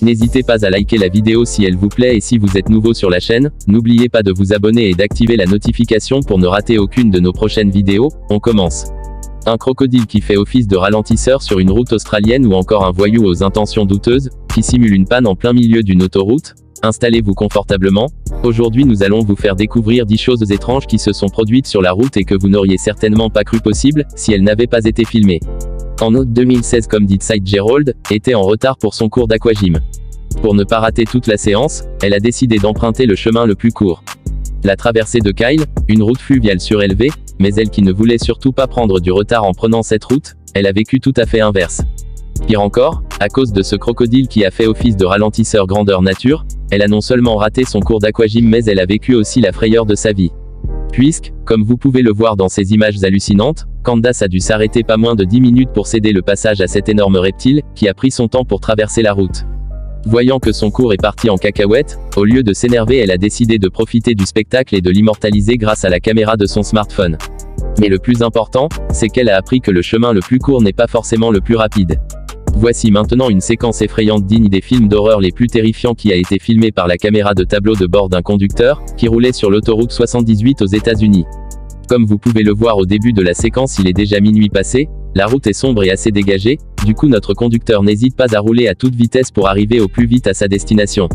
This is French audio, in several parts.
N'hésitez pas à liker la vidéo si elle vous plaît et si vous êtes nouveau sur la chaîne, n'oubliez pas de vous abonner et d'activer la notification pour ne rater aucune de nos prochaines vidéos. On commence. Un crocodile qui fait office de ralentisseur sur une route australienne ou encore un voyou aux intentions douteuses, qui simule une panne en plein milieu d'une autoroute. Installez-vous confortablement. Aujourd'hui nous allons vous faire découvrir 10 choses étranges qui se sont produites sur la route et que vous n'auriez certainement pas cru possible, si elles n'avaient pas été filmées. En août 2016, Comedy Fitzgerald était en retard pour son cours d'aquagym. Pour ne pas rater toute la séance, elle a décidé d'emprunter le chemin le plus court. La traversée de Kyle, une route fluviale surélevée, mais elle qui ne voulait surtout pas prendre du retard en prenant cette route, elle a vécu tout à fait inverse. Pire encore, à cause de ce crocodile qui a fait office de ralentisseur grandeur nature, elle a non seulement raté son cours d'aquagym mais elle a vécu aussi la frayeur de sa vie. Puisque, comme vous pouvez le voir dans ces images hallucinantes, Candace a dû s'arrêter pas moins de 10 minutes pour céder le passage à cet énorme reptile, qui a pris son temps pour traverser la route. Voyant que son cours est parti en cacahuète, au lieu de s'énerver, elle a décidé de profiter du spectacle et de l'immortaliser grâce à la caméra de son smartphone. Mais le plus important, c'est qu'elle a appris que le chemin le plus court n'est pas forcément le plus rapide. Voici maintenant une séquence effrayante digne des films d'horreur les plus terrifiants qui a été filmée par la caméra de tableau de bord d'un conducteur, qui roulait sur l'autoroute 78 aux États-Unis. Comme vous pouvez le voir au début de la séquence, il est déjà minuit passé, la route est sombre et assez dégagée, du coup notre conducteur n'hésite pas à rouler à toute vitesse pour arriver au plus vite à sa destination.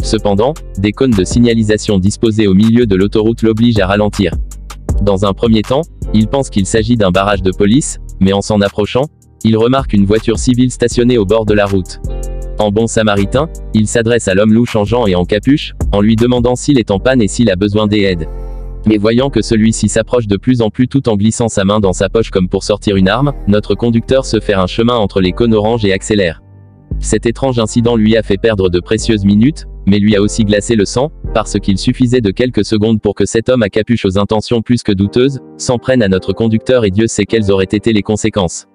Cependant, des cônes de signalisation disposés au milieu de l'autoroute l'obligent à ralentir. Dans un premier temps, il pense qu'il s'agit d'un barrage de police, mais en s'en approchant, il remarque une voiture civile stationnée au bord de la route. En bon samaritain, il s'adresse à l'homme louche en jean et en capuche, en lui demandant s'il est en panne et s'il a besoin d'aide. Mais voyant que celui-ci s'approche de plus en plus tout en glissant sa main dans sa poche comme pour sortir une arme, notre conducteur se fait un chemin entre les cônes orange et accélère. Cet étrange incident lui a fait perdre de précieuses minutes, mais lui a aussi glacé le sang, parce qu'il suffisait de quelques secondes pour que cet homme à capuche aux intentions plus que douteuses, s'en prenne à notre conducteur et Dieu sait quelles auraient été les conséquences.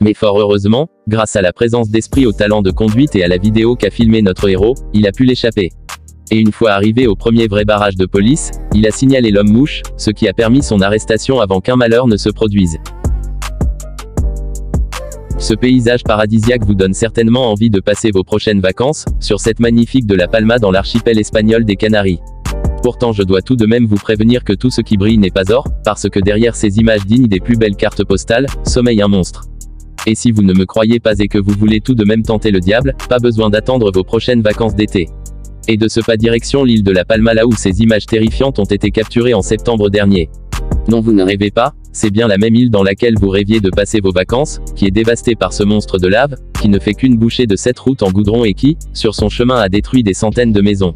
Mais fort heureusement, grâce à la présence d'esprit, au talent de conduite et à la vidéo qu'a filmé notre héros, il a pu l'échapper. Et une fois arrivé au premier vrai barrage de police, il a signalé l'homme mouche, ce qui a permis son arrestation avant qu'un malheur ne se produise. Ce paysage paradisiaque vous donne certainement envie de passer vos prochaines vacances, sur cette magnifique de La Palma dans l'archipel espagnol des Canaries. Pourtant je dois tout de même vous prévenir que tout ce qui brille n'est pas or, parce que derrière ces images dignes des plus belles cartes postales, sommeille un monstre. Et si vous ne me croyez pas et que vous voulez tout de même tenter le diable, pas besoin d'attendre vos prochaines vacances d'été. Et de ce pas direction l'île de La Palma là où ces images terrifiantes ont été capturées en septembre dernier. Non, vous ne rêvez pas, c'est bien la même île dans laquelle vous rêviez de passer vos vacances, qui est dévastée par ce monstre de lave, qui ne fait qu'une bouchée de cette route en goudron et qui, sur son chemin a détruit des centaines de maisons.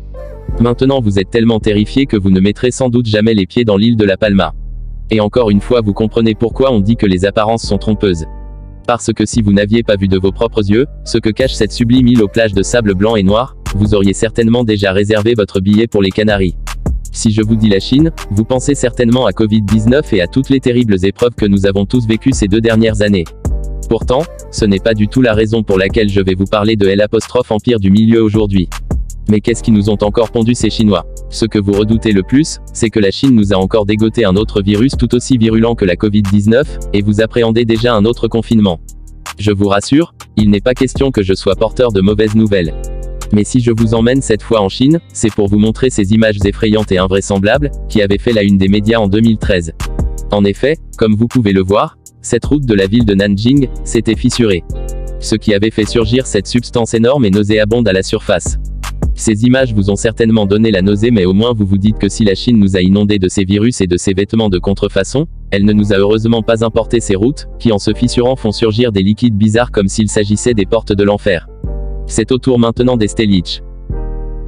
Maintenant vous êtes tellement terrifié que vous ne mettrez sans doute jamais les pieds dans l'île de La Palma. Et encore une fois vous comprenez pourquoi on dit que les apparences sont trompeuses. Parce que si vous n'aviez pas vu de vos propres yeux, ce que cache cette sublime île aux plages de sable blanc et noir, vous auriez certainement déjà réservé votre billet pour les Canaries. Si je vous dis la Chine, vous pensez certainement à Covid-19 et à toutes les terribles épreuves que nous avons tous vécues ces 2 dernières années. Pourtant, ce n'est pas du tout la raison pour laquelle je vais vous parler de l'Empire du Milieu aujourd'hui. Mais qu'est-ce qui nous ont encore pondu ces Chinois? Ce que vous redoutez le plus, c'est que la Chine nous a encore dégoté un autre virus tout aussi virulent que la Covid-19, et vous appréhendez déjà un autre confinement. Je vous rassure, il n'est pas question que je sois porteur de mauvaises nouvelles. Mais si je vous emmène cette fois en Chine, c'est pour vous montrer ces images effrayantes et invraisemblables, qui avaient fait la une des médias en 2013. En effet, comme vous pouvez le voir, cette route de la ville de Nanjing s'était fissurée. Ce qui avait fait surgir cette substance énorme et nauséabonde à la surface. Ces images vous ont certainement donné la nausée, mais au moins vous vous dites que si la Chine nous a inondés de ces virus et de ces vêtements de contrefaçon, elle ne nous a heureusement pas importé ces routes, qui en se fissurant font surgir des liquides bizarres comme s'il s'agissait des portes de l'enfer. C'est au tour maintenant des Stellic.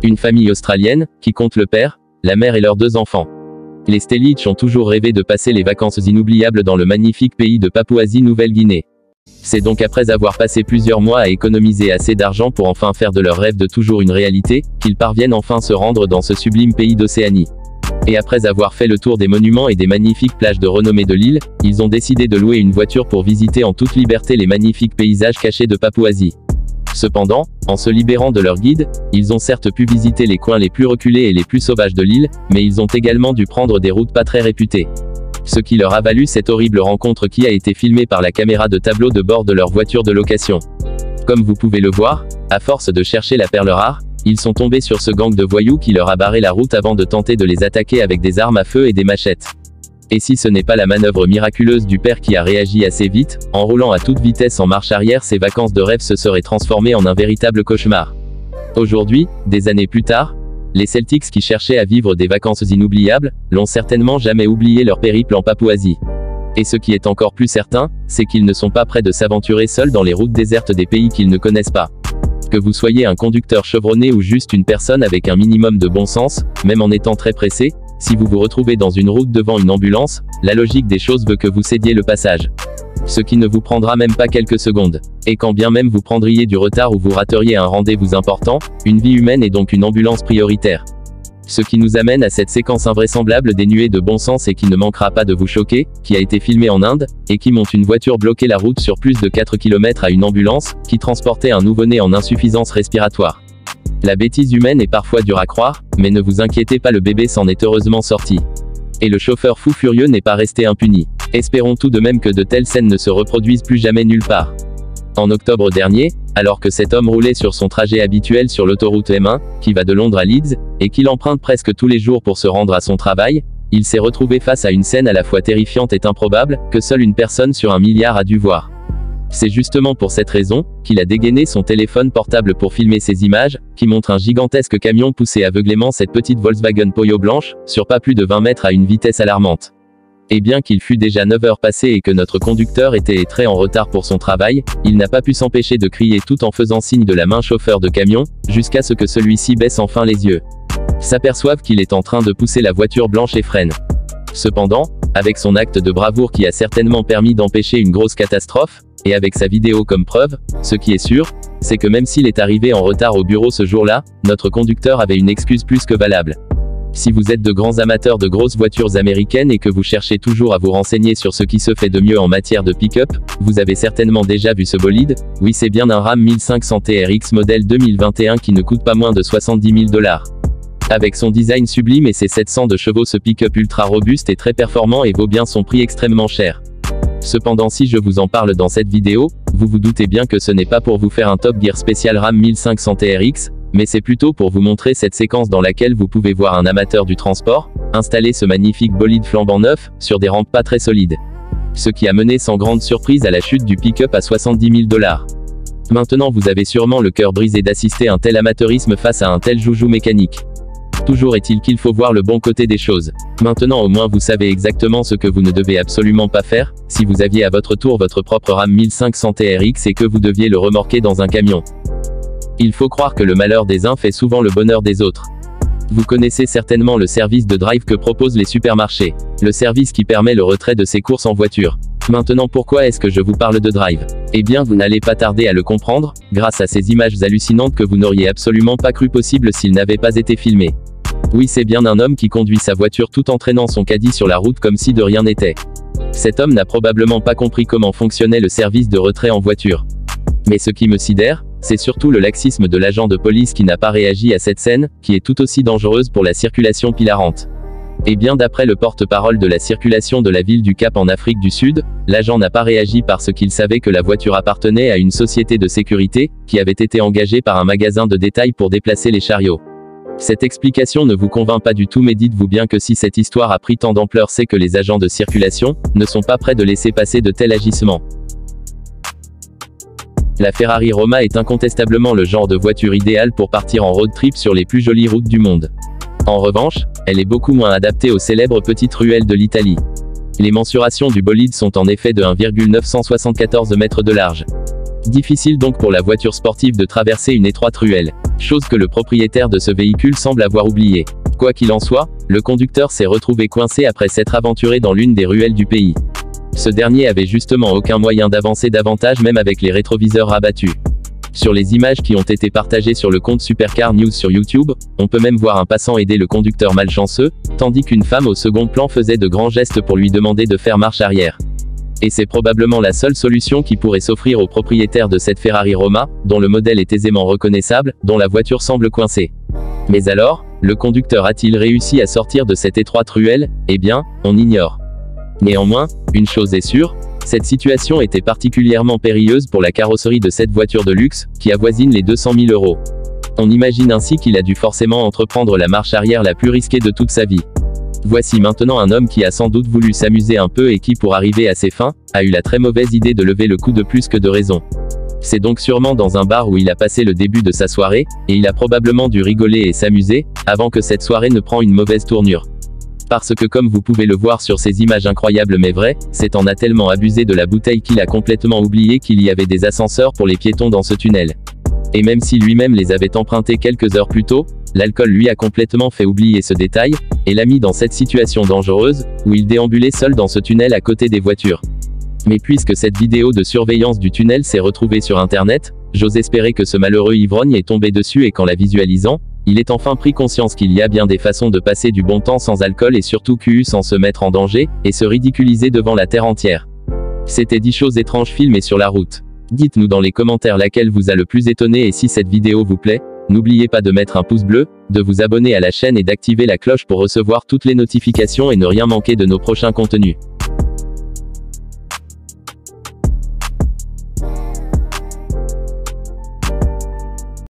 Une famille australienne, qui compte le père, la mère et leurs 2 enfants. Les Stellic ont toujours rêvé de passer les vacances inoubliables dans le magnifique pays de Papouasie-Nouvelle-Guinée. C'est donc après avoir passé plusieurs mois à économiser assez d'argent pour enfin faire de leur rêve de toujours une réalité, qu'ils parviennent enfin se rendre dans ce sublime pays d'Océanie. Et après avoir fait le tour des monuments et des magnifiques plages de renommée de l'île, ils ont décidé de louer une voiture pour visiter en toute liberté les magnifiques paysages cachés de Papouasie. Cependant, en se libérant de leur guide, ils ont certes pu visiter les coins les plus reculés et les plus sauvages de l'île, mais ils ont également dû prendre des routes pas très réputées. Ce qui leur a valu cette horrible rencontre qui a été filmée par la caméra de tableau de bord de leur voiture de location. Comme vous pouvez le voir, à force de chercher la perle rare, ils sont tombés sur ce gang de voyous qui leur a barré la route avant de tenter de les attaquer avec des armes à feu et des machettes. Et si ce n'est pas la manœuvre miraculeuse du père qui a réagi assez vite, en roulant à toute vitesse en marche arrière, ces vacances de rêve se seraient transformées en un véritable cauchemar. Aujourd'hui, des années plus tard, les Celtics qui cherchaient à vivre des vacances inoubliables, n'ont certainement jamais oublié leur périple en Papouasie. Et ce qui est encore plus certain, c'est qu'ils ne sont pas prêts de s'aventurer seuls dans les routes désertes des pays qu'ils ne connaissent pas. Que vous soyez un conducteur chevronné ou juste une personne avec un minimum de bon sens, même en étant très pressé, si vous vous retrouvez dans une route devant une ambulance, la logique des choses veut que vous cédiez le passage. Ce qui ne vous prendra même pas quelques secondes. Et quand bien même vous prendriez du retard ou vous rateriez un rendez-vous important, une vie humaine est donc une ambulance prioritaire. Ce qui nous amène à cette séquence invraisemblable dénuée de bon sens et qui ne manquera pas de vous choquer, qui a été filmée en Inde, et qui montre une voiture bloquer la route sur plus de 4 km à une ambulance, qui transportait un nouveau-né en insuffisance respiratoire. La bêtise humaine est parfois dure à croire, mais ne vous inquiétez pas, le bébé s'en est heureusement sorti. Et le chauffeur fou furieux n'est pas resté impuni. Espérons tout de même que de telles scènes ne se reproduisent plus jamais nulle part. En octobre dernier, alors que cet homme roulait sur son trajet habituel sur l'autoroute M1, qui va de Londres à Leeds, et qu'il emprunte presque tous les jours pour se rendre à son travail, il s'est retrouvé face à une scène à la fois terrifiante et improbable, que seule une personne sur 1 milliard a dû voir. C'est justement pour cette raison, qu'il a dégainé son téléphone portable pour filmer ces images, qui montrent un gigantesque camion pousser aveuglément cette petite Volkswagen Polo blanche, sur pas plus de 20 mètres à une vitesse alarmante. Et bien qu'il fût déjà 9 heures passées et que notre conducteur était très en retard pour son travail, il n'a pas pu s'empêcher de crier tout en faisant signe de la main chauffeur de camion, jusqu'à ce que celui-ci baisse enfin les yeux. S'aperçoive qu'il est en train de pousser la voiture blanche et freine. Cependant, avec son acte de bravoure qui a certainement permis d'empêcher une grosse catastrophe, et avec sa vidéo comme preuve, ce qui est sûr, c'est que même s'il est arrivé en retard au bureau ce jour-là, notre conducteur avait une excuse plus que valable. Si vous êtes de grands amateurs de grosses voitures américaines et que vous cherchez toujours à vous renseigner sur ce qui se fait de mieux en matière de pick-up, vous avez certainement déjà vu ce bolide. Oui, c'est bien un Ram 1500 TRX modèle 2021 qui ne coûte pas moins de 70 000 $. Avec son design sublime et ses 700 de chevaux, ce pick-up ultra robuste est très performant et vaut bien son prix extrêmement cher. Cependant, si je vous en parle dans cette vidéo, vous vous doutez bien que ce n'est pas pour vous faire un Top Gear spécial Ram 1500 TRX, mais c'est plutôt pour vous montrer cette séquence dans laquelle vous pouvez voir un amateur du transport installer ce magnifique bolide flambant neuf sur des rampes pas très solides. Ce qui a mené sans grande surprise à la chute du pick-up à 70 000 $. Maintenant vous avez sûrement le cœur brisé d'assister à un tel amateurisme face à un tel joujou mécanique. Toujours est-il qu'il faut voir le bon côté des choses. Maintenant au moins vous savez exactement ce que vous ne devez absolument pas faire, si vous aviez à votre tour votre propre Ram 1500 TRX et que vous deviez le remorquer dans un camion. Il faut croire que le malheur des uns fait souvent le bonheur des autres. Vous connaissez certainement le service de drive que proposent les supermarchés. Le service qui permet le retrait de ses courses en voiture. Maintenant pourquoi est-ce que je vous parle de drive? Eh bien vous n'allez pas tarder à le comprendre, grâce à ces images hallucinantes que vous n'auriez absolument pas cru possible s'ils n'avaient pas été filmés. Oui, c'est bien un homme qui conduit sa voiture tout en traînant son caddie sur la route comme si de rien n'était. Cet homme n'a probablement pas compris comment fonctionnait le service de retrait en voiture. Mais ce qui me sidère, c'est surtout le laxisme de l'agent de police qui n'a pas réagi à cette scène, qui est tout aussi dangereuse pour la circulation pilarante. Et bien d'après le porte-parole de la circulation de la ville du Cap en Afrique du Sud, l'agent n'a pas réagi parce qu'il savait que la voiture appartenait à une société de sécurité, qui avait été engagée par un magasin de détail pour déplacer les chariots. Cette explication ne vous convainc pas du tout, mais dites-vous bien que si cette histoire a pris tant d'ampleur, c'est que les agents de circulation ne sont pas prêts de laisser passer de tels agissements. La Ferrari Roma est incontestablement le genre de voiture idéale pour partir en road trip sur les plus jolies routes du monde. En revanche, elle est beaucoup moins adaptée aux célèbres petites ruelles de l'Italie. Les mensurations du bolide sont en effet de 1,974 mètres de large. Difficile donc pour la voiture sportive de traverser une étroite ruelle, chose que le propriétaire de ce véhicule semble avoir oublié. Quoi qu'il en soit, le conducteur s'est retrouvé coincé après s'être aventuré dans l'une des ruelles du pays. Ce dernier avait justement aucun moyen d'avancer davantage même avec les rétroviseurs rabattus. Sur les images qui ont été partagées sur le compte Supercar News sur YouTube, on peut même voir un passant aider le conducteur malchanceux, tandis qu'une femme au second plan faisait de grands gestes pour lui demander de faire marche arrière. Et c'est probablement la seule solution qui pourrait s'offrir au propriétaire de cette Ferrari Roma, dont le modèle est aisément reconnaissable, dont la voiture semble coincée. Mais alors, le conducteur a-t-il réussi à sortir de cette étroite ruelle? Eh bien, on ignore. Néanmoins, une chose est sûre, Cette situation était particulièrement périlleuse pour la carrosserie de cette voiture de luxe, qui avoisine les 200 000 €. On imagine ainsi qu'il a dû forcément entreprendre la marche arrière la plus risquée de toute sa vie. Voici maintenant un homme qui a sans doute voulu s'amuser un peu et qui, pour arriver à ses fins, a eu la très mauvaise idée de lever le coup de plus que de raison. C'est donc sûrement dans un bar où il a passé le début de sa soirée, et il a probablement dû rigoler et s'amuser, avant que cette soirée ne prenne une mauvaise tournure. Parce que comme vous pouvez le voir sur ces images incroyables mais vraies, cet homme a tellement abusé de la bouteille qu'il a complètement oublié qu'il y avait des ascenseurs pour les piétons dans ce tunnel. Et même si lui-même les avait empruntés quelques heures plus tôt, l'alcool lui a complètement fait oublier ce détail, et l'a mis dans cette situation dangereuse, où il déambulait seul dans ce tunnel à côté des voitures. Mais puisque cette vidéo de surveillance du tunnel s'est retrouvée sur internet, j'ose espérer que ce malheureux ivrogne est tombé dessus et qu'en la visualisant, il est enfin pris conscience qu'il y a bien des façons de passer du bon temps sans alcool et surtout QU sans se mettre en danger, et se ridiculiser devant la terre entière. C'était 10 choses étranges filmées sur la route. Dites-nous dans les commentaires laquelle vous a le plus étonné et si cette vidéo vous plaît, n'oubliez pas de mettre un pouce bleu, de vous abonner à la chaîne et d'activer la cloche pour recevoir toutes les notifications et ne rien manquer de nos prochains contenus.